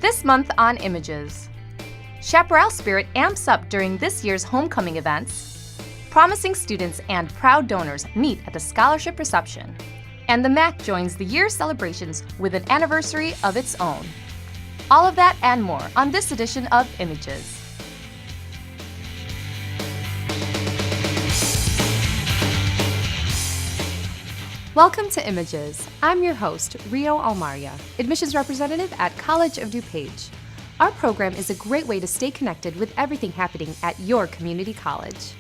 This month on Images. Chaparral spirit amps up during this year's homecoming events. Promising students and proud donors meet at the scholarship reception. And the MAC joins the year's celebrations with an anniversary of its own. All of that and more on this edition of Images. Welcome to Images. I'm your host, Rio Almaria, admissions representative at College of DuPage. Our program is a great way to stay connected with everything happening at your community college.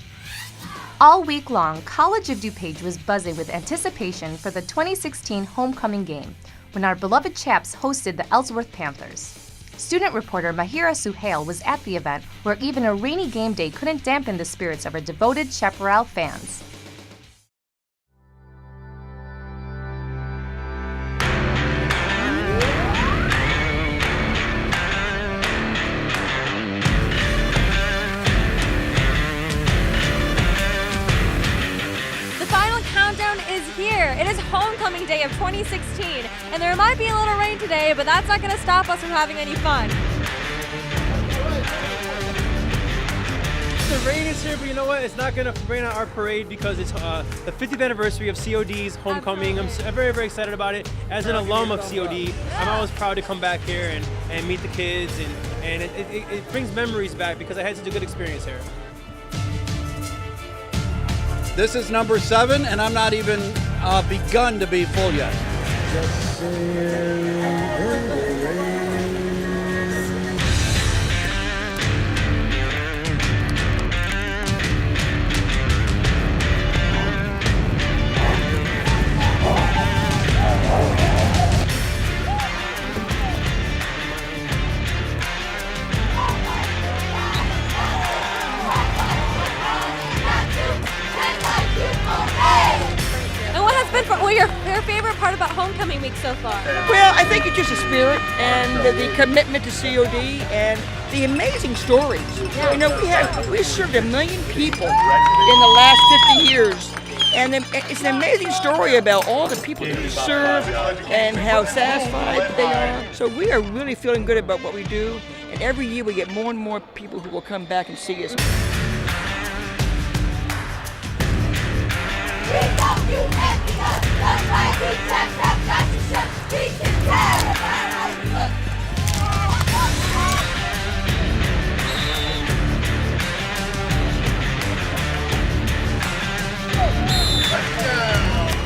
All week long, College of DuPage was buzzing with anticipation for the 2016 homecoming game, when our beloved Chaps hosted the Ellsworth Panthers. Student reporter Mahira Suhail was at the event, where even a rainy game day couldn't dampen the spirits of our devoted Chaparral fans. It is homecoming day of 2016, and there might be a little rain today, but that's not going to stop us from having any fun. The rain is here, but you know what? It's not going to rain on our parade because it's the 50th anniversary of COD's homecoming. Absolutely. I'm very, very excited about it. As an alum of COD, I'm always proud to come back here and meet the kids, and it brings memories back because I had such a good experience here. This is number 7, and I'm not even begun to be full yet. Your favorite part about homecoming week so far? Well, I think it's just the spirit and the commitment to COD and the amazing stories. Yeah. You know, we served 1 million people in the last 50 years. And it's an amazing story about all the people that we serve and how satisfied they are. So we are really feeling good about what we do. And every year we get more and more people who will come back and see us.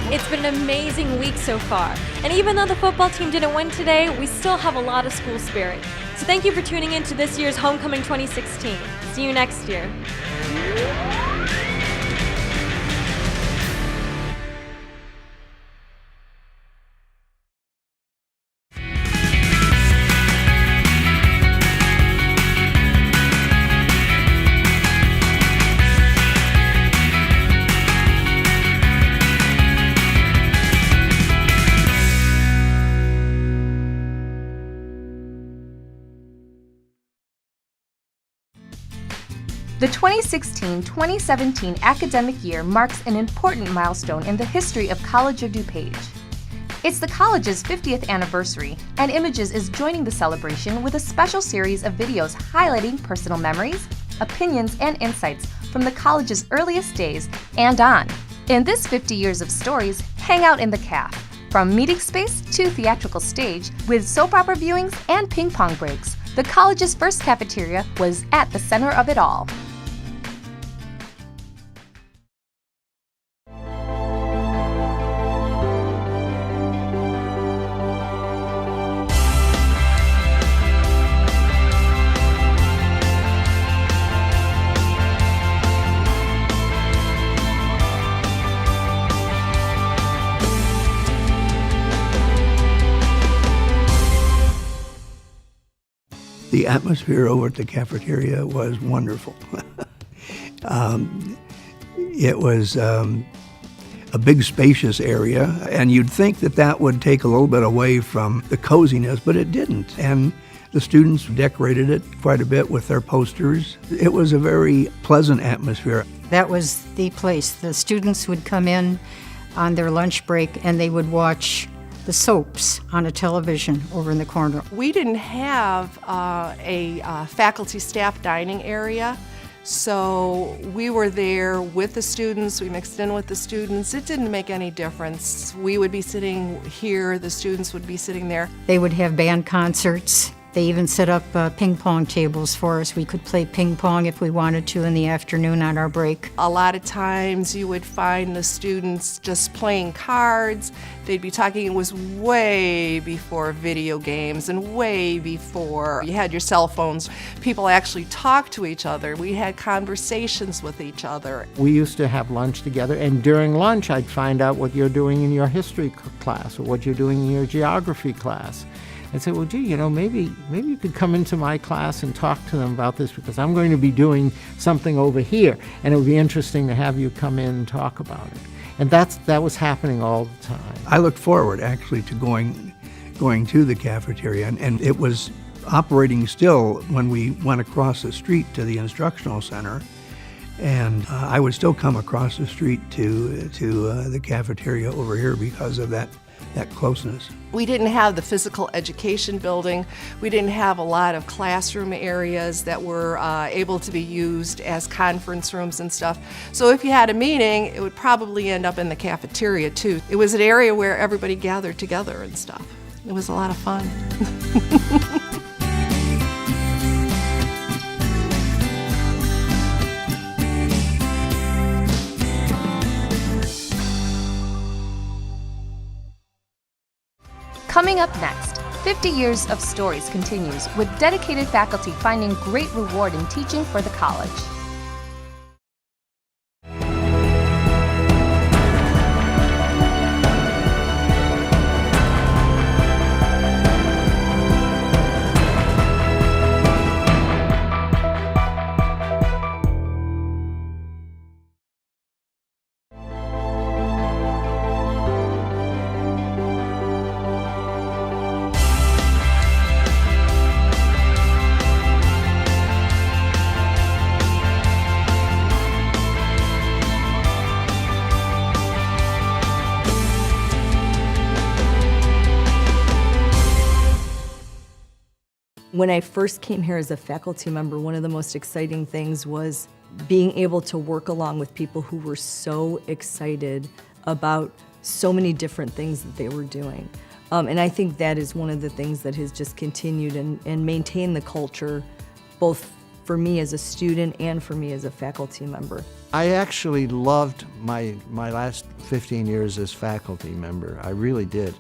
It's been an amazing week so far. And even though the football team didn't win today, we still have a lot of school spirit. So thank you for tuning in to this year's Homecoming 2016. See you next year. The 2016-2017 academic year marks an important milestone in the history of College of DuPage. It's the college's 50th anniversary, and Images is joining the celebration with a special series of videos highlighting personal memories, opinions, and insights from the college's earliest days and on. In this 50 years of stories, hang out in the CAF, from meeting space to theatrical stage, with soap opera viewings and ping pong breaks. The college's first cafeteria was at the center of it all. The atmosphere over at the cafeteria was wonderful. It was a big spacious area, and you'd think that that would take a little bit away from the coziness, but it didn't. And the students decorated it quite a bit with their posters. It was a very pleasant atmosphere. That was the place. The students would come in on their lunch break and they would watch the soaps on a television over in the corner. We didn't have a faculty staff dining area, so we were there with the students, we mixed in with the students. It didn't make any difference. We would be sitting here, the students would be sitting there. They would have band concerts. They even set up ping pong tables for us. We could play ping pong if we wanted to in the afternoon on our break. A lot of times you would find the students just playing cards. They'd be talking. It was way before video games and way before you had your cell phones. People actually talked to each other. We had conversations with each other. We used to have lunch together, and during lunch I'd find out what you're doing in your history class or what you're doing in your geography class. And say, well, gee, you know, maybe you could come into my class and talk to them about this because I'm going to be doing something over here, and it would be interesting to have you come in and talk about it. And that was happening all the time. I looked forward actually to going to the cafeteria, and it was operating still when we went across the street to the instructional center. And I would still come across the street to the cafeteria over here because of that closeness. We didn't have the physical education building. We didn't have a lot of classroom areas that were able to be used as conference rooms and stuff. So if you had a meeting, it would probably end up in the cafeteria too. It was an area where everybody gathered together and stuff. It was a lot of fun. Coming up next, 50 Years of Stories continues with dedicated faculty finding great reward in teaching for the college. When I first came here as a faculty member, one of the most exciting things was being able to work along with people who were so excited about so many different things that they were doing. And I think that is one of the things that has just continued and maintained the culture, both for me as a student and for me as a faculty member. I actually loved my last 15 years as faculty member. I really did.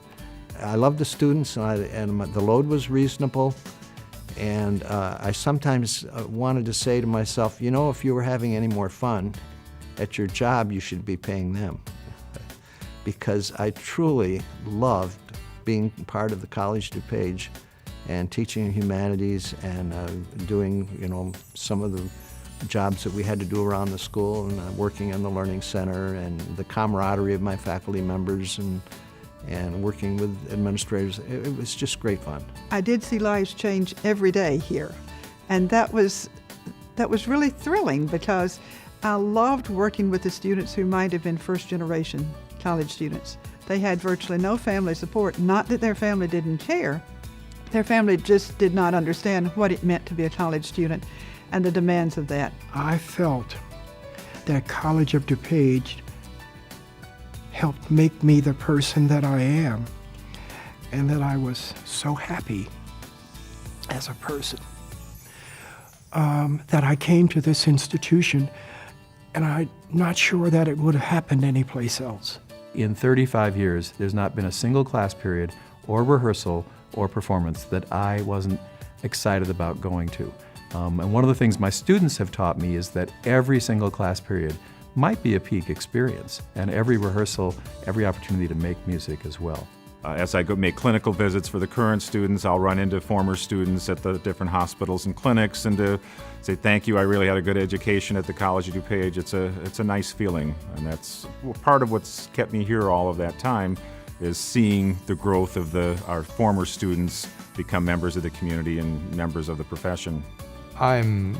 I loved the students, and the load was reasonable. And I sometimes wanted to say to myself, you know, if you were having any more fun at your job, you should be paying them. Because I truly loved being part of the College DuPage and teaching humanities and doing, you know, some of the jobs that we had to do around the school and working in the Learning Center and the camaraderie of my faculty members and working with administrators. It was just great fun. I did see lives change every day here, and that was really thrilling because I loved working with the students who might have been first-generation college students. They had virtually no family support. Not that their family didn't care. Their family just did not understand what it meant to be a college student and the demands of that. I felt that College of DuPage helped make me the person that I am, and that I was so happy as a person that I came to this institution, and I'm not sure that it would have happened anyplace else. In 35 years, there's not been a single class period or rehearsal or performance that I wasn't excited about going to. And one of the things my students have taught me is that every single class period might be a peak experience, and every rehearsal, every opportunity to make music as well. As I go make clinical visits for the current students, I'll run into former students at the different hospitals and clinics and to say thank you, I really had a good education at the College of DuPage. It's a nice feeling, and that's part of what's kept me here all of that time, is seeing the growth of our former students become members of the community and members of the profession. I'm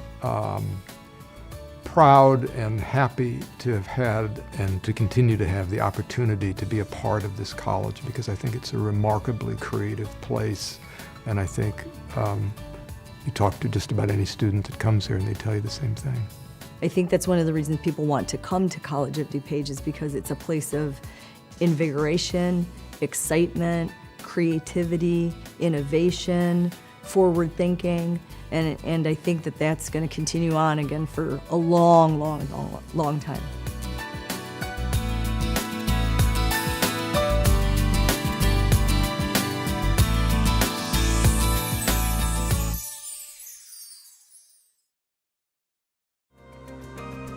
proud and happy to have had and to continue to have the opportunity to be a part of this college, because I think it's a remarkably creative place. And I think you talk to just about any student that comes here and they tell you the same thing. I think that's one of the reasons people want to come to College of DuPage, is because it's a place of invigoration, excitement, creativity, innovation, forward thinking, and I think that that's going to continue on again for a long, long, long, long time.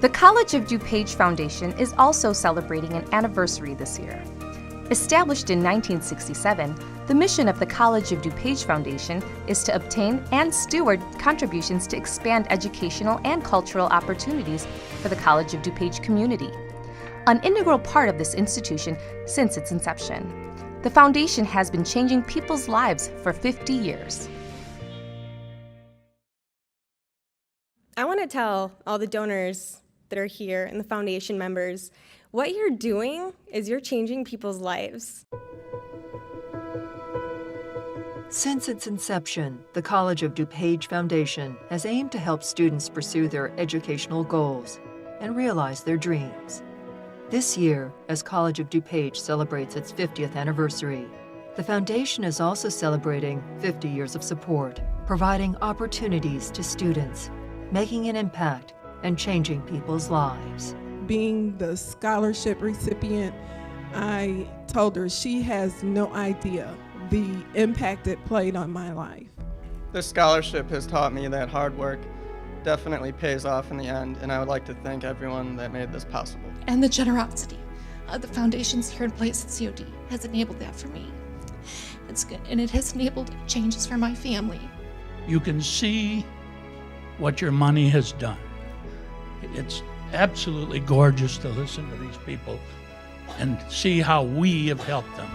The College of DuPage Foundation is also celebrating an anniversary this year. Established in 1967, the mission of the College of DuPage Foundation is to obtain and steward contributions to expand educational and cultural opportunities for the College of DuPage community. An integral part of this institution since its inception, the foundation has been changing people's lives for 50 years. I want to tell all the donors that are here and the foundation members, what you're doing is you're changing people's lives. Since its inception, the College of DuPage Foundation has aimed to help students pursue their educational goals and realize their dreams. This year, as College of DuPage celebrates its 50th anniversary, the foundation is also celebrating 50 years of support, providing opportunities to students, making an impact, and changing people's lives. Being the scholarship recipient, I told her she has no idea the impact it played on my life. This scholarship has taught me that hard work definitely pays off in the end, and I would like to thank everyone that made this possible. And the generosity of the foundations here in place at COD has enabled that for me. It's good, and it has enabled changes for my family. You can see what your money has done. It's absolutely gorgeous to listen to these people and see how we have helped them.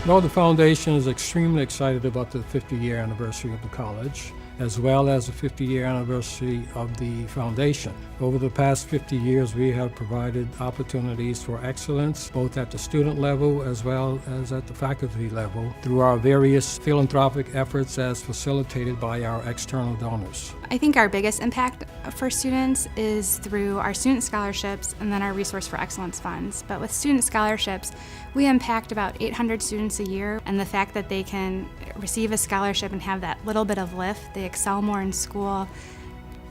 Well, the foundation is extremely excited about the 50-year anniversary of the college, as well as the 50-year anniversary of the foundation. Over the past 50 years, we have provided opportunities for excellence, both at the student level as well as at the faculty level, through our various philanthropic efforts as facilitated by our external donors. I think our biggest impact for students is through our student scholarships and then our Resource for Excellence funds. But with student scholarships, we impact about 800 students a year, and the fact that they can receive a scholarship and have that little bit of lift, they excel more in school,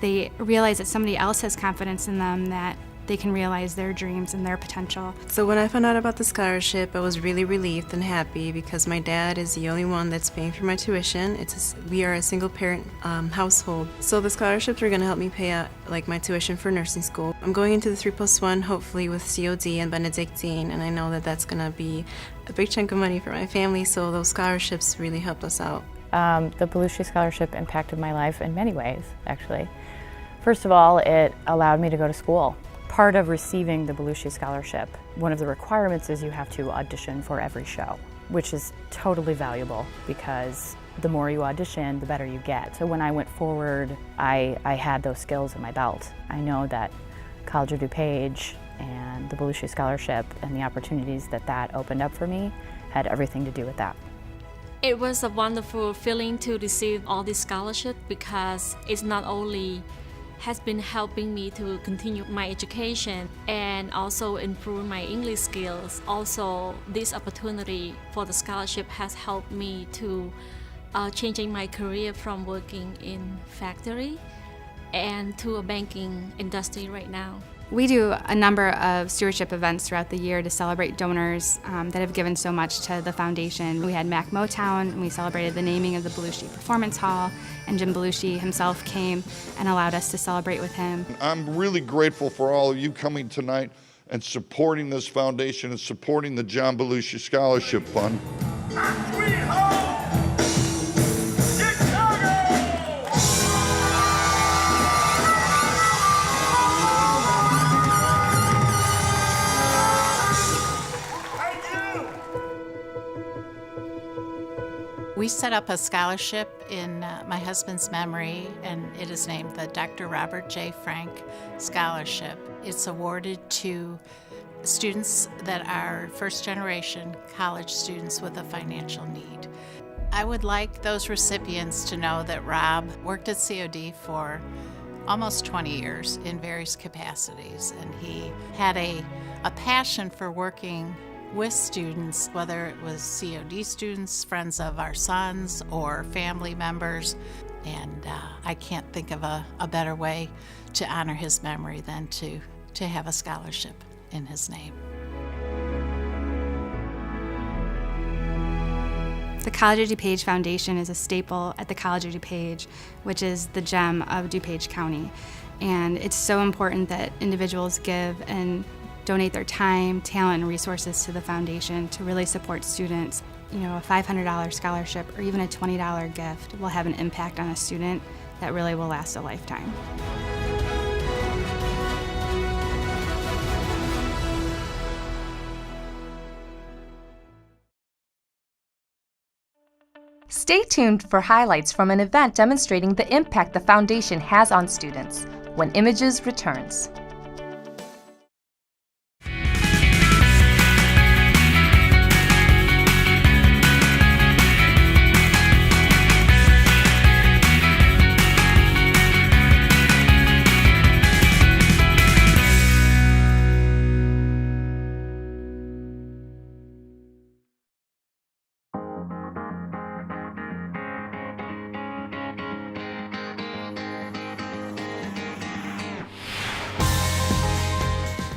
they realize that somebody else has confidence in them, that they can realize their dreams and their potential. So when I found out about the scholarship, I was really relieved and happy because my dad is the only one that's paying for my tuition. We are a single parent household. So the scholarships are going to help me pay out my tuition for nursing school. I'm going into the 3+1 hopefully with COD and Benedictine, and I know that that's going to be a big chunk of money for my family, so those scholarships really helped us out. The Belushi Scholarship impacted my life in many ways, actually. First of all, it allowed me to go to school. Part of receiving the Belushi Scholarship, one of the requirements is you have to audition for every show, which is totally valuable because the more you audition, the better you get. So when I went forward, I had those skills in my belt. I know that College of DuPage and the Belushi Scholarship and the opportunities that opened up for me had everything to do with that. It was a wonderful feeling to receive all this scholarship because it's not only has been helping me to continue my education and also improve my English skills. Also, this opportunity for the scholarship has helped me to changing my career from working in factory and to a banking industry right now. We do a number of stewardship events throughout the year to celebrate donors that have given so much to the foundation. We had Mac Motown, and we celebrated the naming of the Belushi Performance Hall, and Jim Belushi himself came and allowed us to celebrate with him. I'm really grateful for all of you coming tonight and supporting this foundation and supporting the John Belushi Scholarship Fund. We We set up a scholarship in my husband's memory, and it is named the Dr. Robert J. Frank Scholarship. It's awarded to students that are first-generation college students with a financial need. I would like those recipients to know that Rob worked at COD for almost 20 years in various capacities, and he had a passion for working with students, whether it was COD students, friends of our sons, or family members. And I can't think of a better way to honor his memory than to have a scholarship in his name. The College of DuPage Foundation is a staple at the College of DuPage, which is the gem of DuPage County. And it's so important that individuals give and donate their time, talent, and resources to the foundation to really support students. You know, a $500 scholarship or even a $20 gift will have an impact on a student that really will last a lifetime. Stay tuned for highlights from an event demonstrating the impact the foundation has on students when Images returns.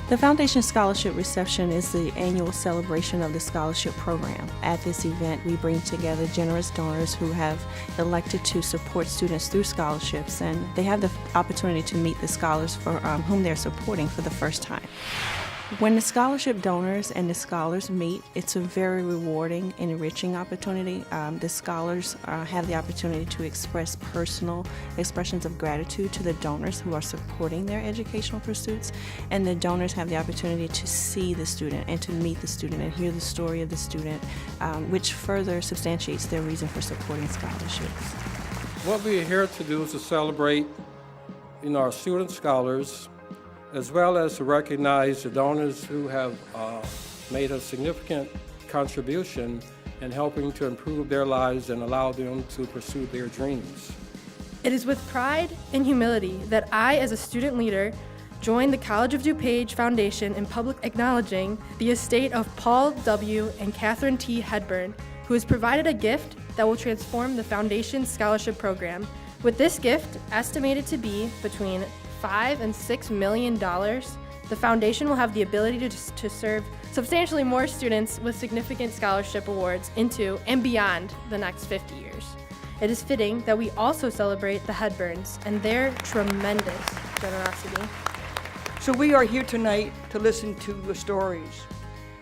The Foundation Scholarship Reception is the annual celebration of the scholarship program. At this event, we bring together generous donors who have elected to support students through scholarships, and they have the opportunity to meet the scholars for whom they're supporting for the first time. When the scholarship donors and the scholars meet, it's a very rewarding and enriching opportunity. The scholars have the opportunity to express personal expressions of gratitude to the donors who are supporting their educational pursuits, and the donors have the opportunity to see the student and to meet the student and hear the story of the student, which further substantiates their reason for supporting scholarships. What we are here to do is to celebrate our student scholars, as well as to recognize the donors who have made a significant contribution in helping to improve their lives and allow them to pursue their dreams. It is with pride and humility that I, as a student leader, joined the College of DuPage Foundation in public acknowledging the estate of Paul W. and Catherine T. Hedburn, who has provided a gift that will transform the Foundation's scholarship program. With this gift, estimated to be between $5 and $6 million, the foundation will have the ability to serve substantially more students with significant scholarship awards into and beyond the next 50 years. It is fitting that we also celebrate the Hedburns and their tremendous generosity. So we are here tonight to listen to the stories.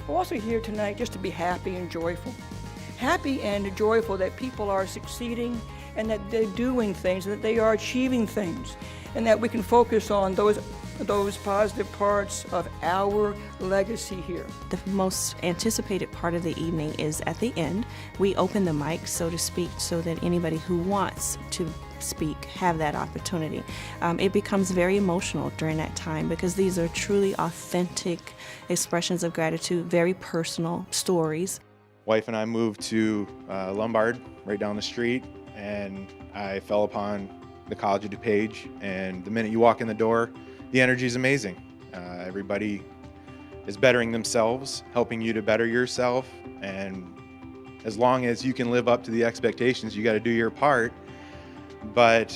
We're also here tonight just to be happy and joyful. Happy and joyful that people are succeeding and that they're doing things, that they are achieving things, and that we can focus on those positive parts of our legacy here. The most anticipated part of the evening is at the end. We open the mic, so to speak, so that anybody who wants to speak have that opportunity. It becomes very emotional during that time because these are truly authentic expressions of gratitude, very personal stories. Wife and I moved to Lombard, right down the street, and I fell upon the College of DuPage, and the minute you walk in the door, the energy is amazing. Everybody is bettering themselves, helping you to better yourself, and as long as you can live up to the expectations, you got to do your part, but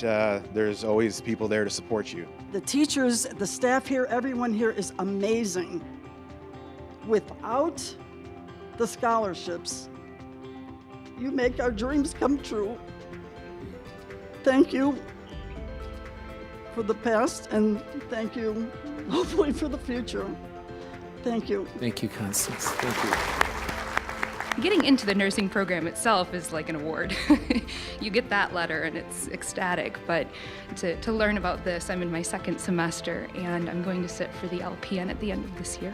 there's always people there to support you. The teachers, the staff here, everyone here is amazing. Without the scholarships, you make our dreams come true. Thank you for the past, and thank you, hopefully, for the future. Thank you. Thank you, Constance. Thank you. Getting into the nursing program itself is like an award. You get that letter and it's ecstatic, but to learn about this, I'm in my second semester and I'm going to sit for the LPN at the end of this year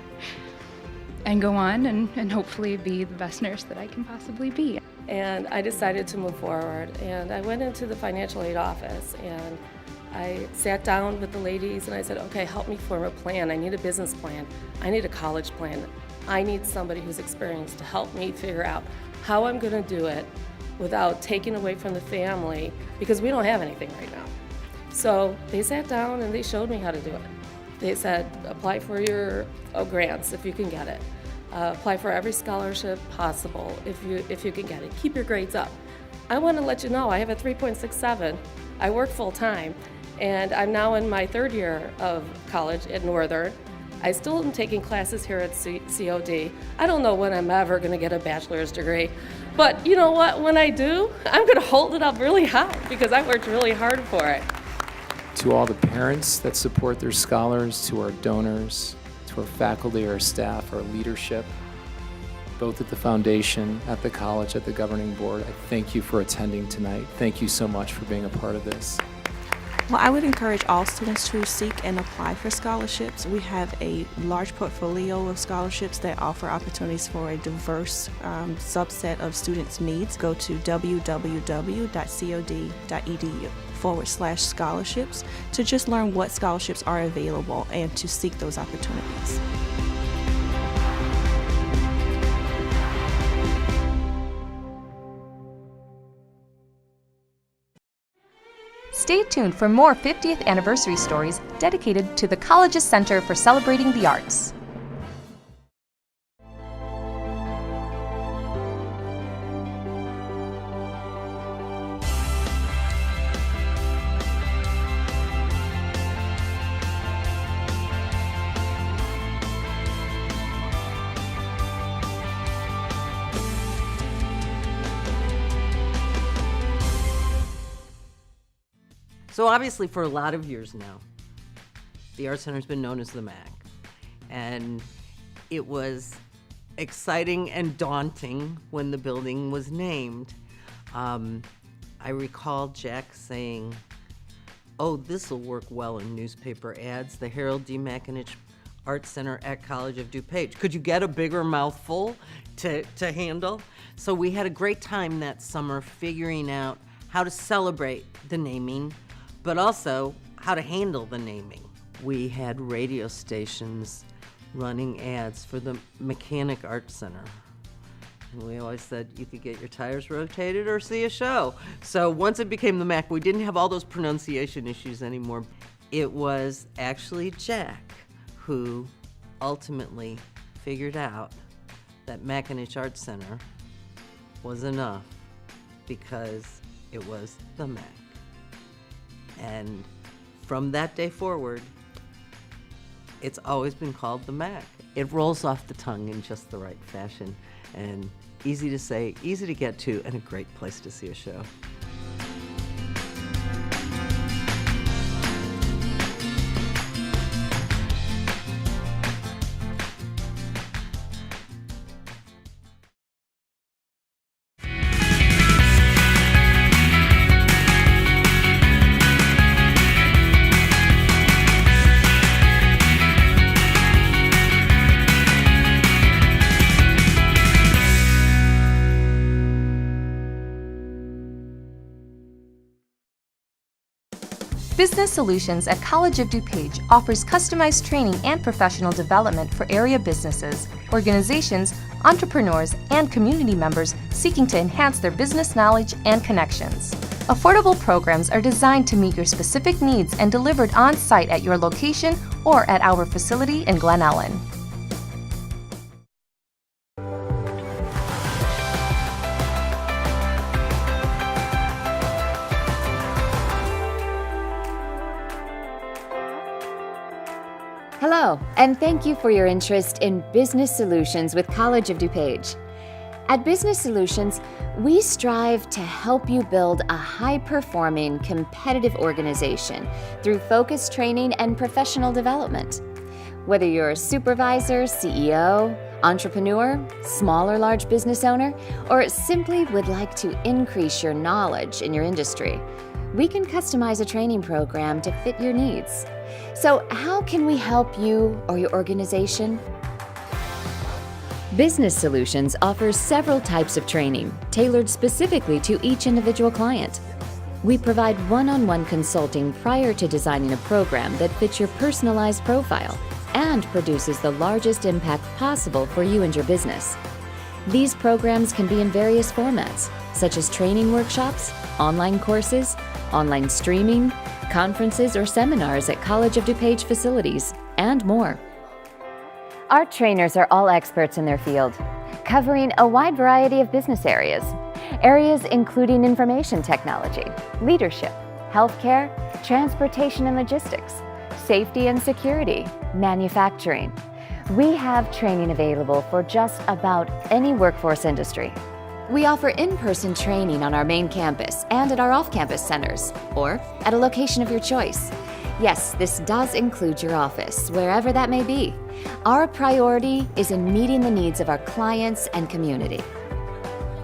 and go on and hopefully be the best nurse that I can possibly be. And I decided to move forward. And I went into the financial aid office and I sat down with the ladies and I said, okay, help me form a plan. I need a business plan. I need a college plan. I need somebody who's experienced to help me figure out how I'm going to do it without taking away from the family, because we don't have anything right now. So they sat down and they showed me how to do it. They said, apply for your grants if you can get it. Apply for every scholarship possible if you can get it. Keep your grades up. I want to let you know I have a 3.67. I work full time, and I'm now in my third year of college at Northern. I still am taking classes here at COD. I don't know when I'm ever going to get a bachelor's degree, but you know what? When I do, I'm going to hold it up really high because I worked really hard for it. To all the parents that support their scholars, to our donors, to our faculty, our staff, our leadership, both at the foundation, at the college, at the governing board, I thank you for attending tonight. Thank you so much for being a part of this. Well, I would encourage all students to seek and apply for scholarships. We have a large portfolio of scholarships that offer opportunities for a diverse subset of students' needs. Go to www.cod.edu/scholarships to just learn what scholarships are available and to seek those opportunities. Stay tuned for more 50th anniversary stories dedicated to the college's Center for Celebrating the Arts. So obviously for a lot of years now, the Art Center's been known as the MAC. And it was exciting and daunting when the building was named. I recall Jack saying, oh, this will work well in newspaper ads, the Harold D. McAninch Art Center at College of DuPage. Could you get a bigger mouthful to handle? So we had a great time that summer figuring out how to celebrate the naming, but also how to handle the naming. We had radio stations running ads for the Mechanic Art Center. And we always said you could get your tires rotated or see a show. So once it became the MAC, we didn't have all those pronunciation issues anymore. It was actually Jack who ultimately figured out that McAninch Art Center was enough because it was the MAC. And from that day forward, it's always been called the MAC. It rolls off the tongue in just the right fashion, and easy to say, easy to get to, and a great place to see a show. Business Solutions at College of DuPage offers customized training and professional development for area businesses, organizations, entrepreneurs, and community members seeking to enhance their business knowledge and connections. Affordable programs are designed to meet your specific needs and delivered on-site at your location or at our facility in Glen Ellen. Hello, and thank you for your interest in Business Solutions with College of DuPage. At Business Solutions, we strive to help you build a high-performing, competitive organization through focused training and professional development. Whether you're a supervisor, CEO, entrepreneur, small or large business owner, or simply would like to increase your knowledge in your industry, we can customize a training program to fit your needs. So how can we help you or your organization? Business Solutions offers several types of training tailored specifically to each individual client. We provide one-on-one consulting prior to designing a program that fits your personalized profile and produces the largest impact possible for you and your business. These programs can be in various formats, such as training workshops, online courses, online streaming, conferences or seminars at College of DuPage facilities, and more. Our trainers are all experts in their field, covering a wide variety of business areas. Areas including information technology, leadership, healthcare, transportation and logistics, safety and security, manufacturing. We have training available for just about any workforce industry. We offer in-person training on our main campus and at our off-campus centers, or at a location of your choice. Yes, this does include your office, wherever that may be. Our priority is in meeting the needs of our clients and community.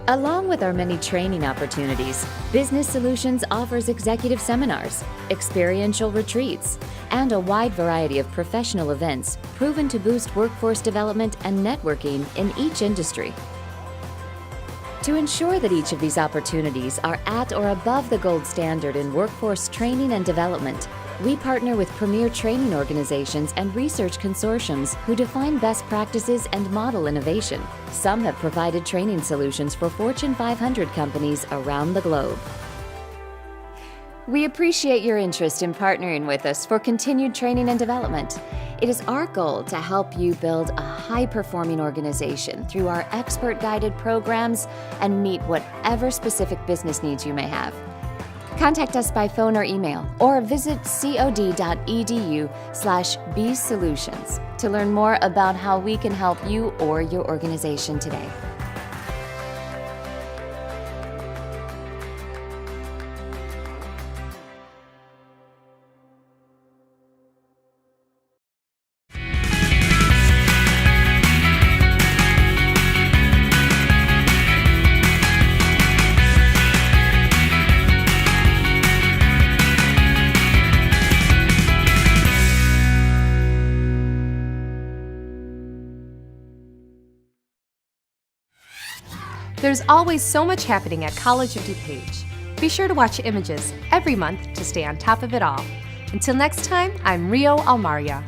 Along with our many training opportunities, Business Solutions offers executive seminars, experiential retreats, and a wide variety of professional events proven to boost workforce development and networking in each industry. To ensure that each of these opportunities are at or above the gold standard in workforce training and development, we partner with premier training organizations and research consortiums who define best practices and model innovation. Some have provided training solutions for Fortune 500 companies around the globe. We appreciate your interest in partnering with us for continued training and development. It is our goal to help you build a high-performing organization through our expert-guided programs and meet whatever specific business needs you may have. Contact us by phone or email, or visit cod.edu/bsolutions to learn more about how we can help you or your organization today. There's always so much happening at College of DuPage. Be sure to watch Images every month to stay on top of it all. Until next time, I'm Rio Almaria.